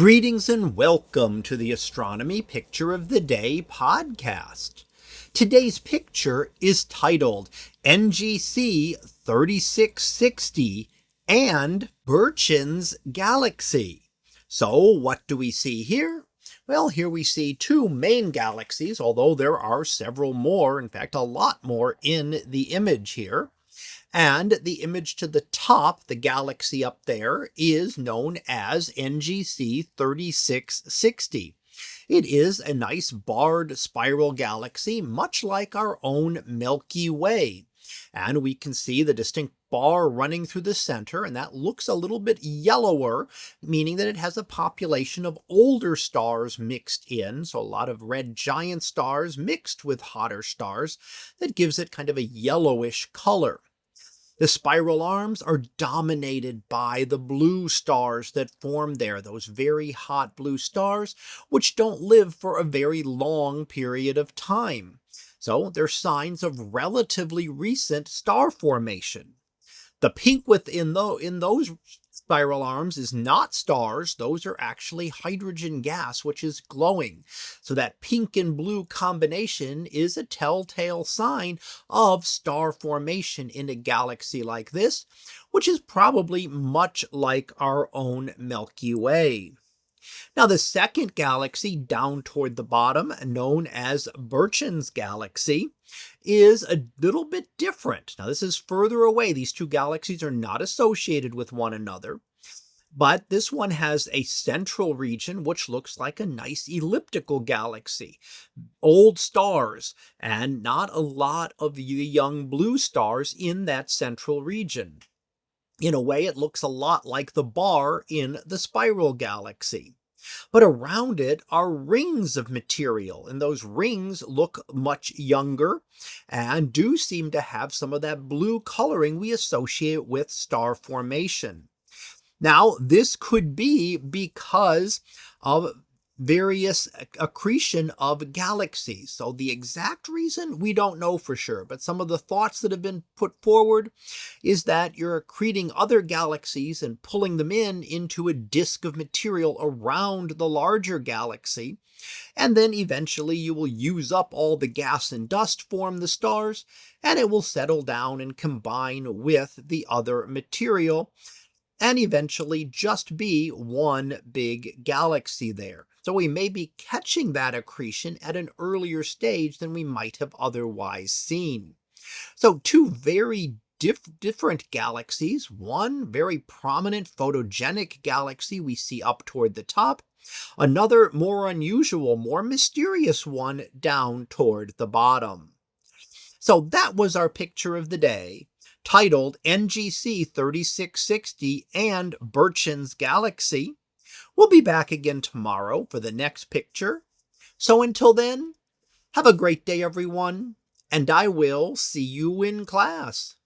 Greetings and welcome to the Astronomy Picture of the Day podcast. Today's picture is titled NGC 3660 and Burçin's galaxy. So what do we see here? Well, here we see two main galaxies, although there are several more, in fact, a lot more in the image here. And the image to the top, the galaxy up there, is known as NGC 3660. It is a nice barred spiral galaxy, much like our own Milky Way. And we can see the distinct bar running through the center, and that looks a little bit yellower, meaning that it has a population of older stars mixed in. So a lot of red giant stars mixed with hotter stars that gives it kind of a yellowish color. The spiral arms are dominated by the blue stars that form there, those very hot blue stars, which don't live for a very long period of time. So they're signs of relatively recent star formation. The pink within those spiral arms is not stars. Those are actually hydrogen gas, which is glowing. So that pink and blue combination is a telltale sign of star formation in a galaxy like this, which is probably much like our own Milky Way. Now, the second galaxy down toward the bottom, known as Burçin's galaxy, is a little bit different. Now, this is further away. These two galaxies are not associated with one another, but this one has a central region which looks like a nice elliptical galaxy. Old stars, and not a lot of the young blue stars in that central region. In a way, it looks a lot like the bar in the spiral galaxy. But around it are rings of material, and those rings look much younger and do seem to have some of that blue coloring we associate with star formation. Now, this could be because of various accretion of galaxies. So the exact reason, we don't know for sure, but some of the thoughts that have been put forward is that you're accreting other galaxies and pulling them into a disk of material around the larger galaxy. And then eventually you will use up all the gas and dust, form the stars, and it will settle down and combine with the other material, and eventually just be one big galaxy there. So we may be catching that accretion at an earlier stage than we might have otherwise seen. So two very different galaxies, one very prominent photogenic galaxy we see up toward the top, another more unusual, more mysterious one down toward the bottom. So that was our picture of the day, titled NGC 3660 and Burçin's galaxy. We'll be back again tomorrow for the next picture. So until then, have a great day, everyone, and I will see you in class.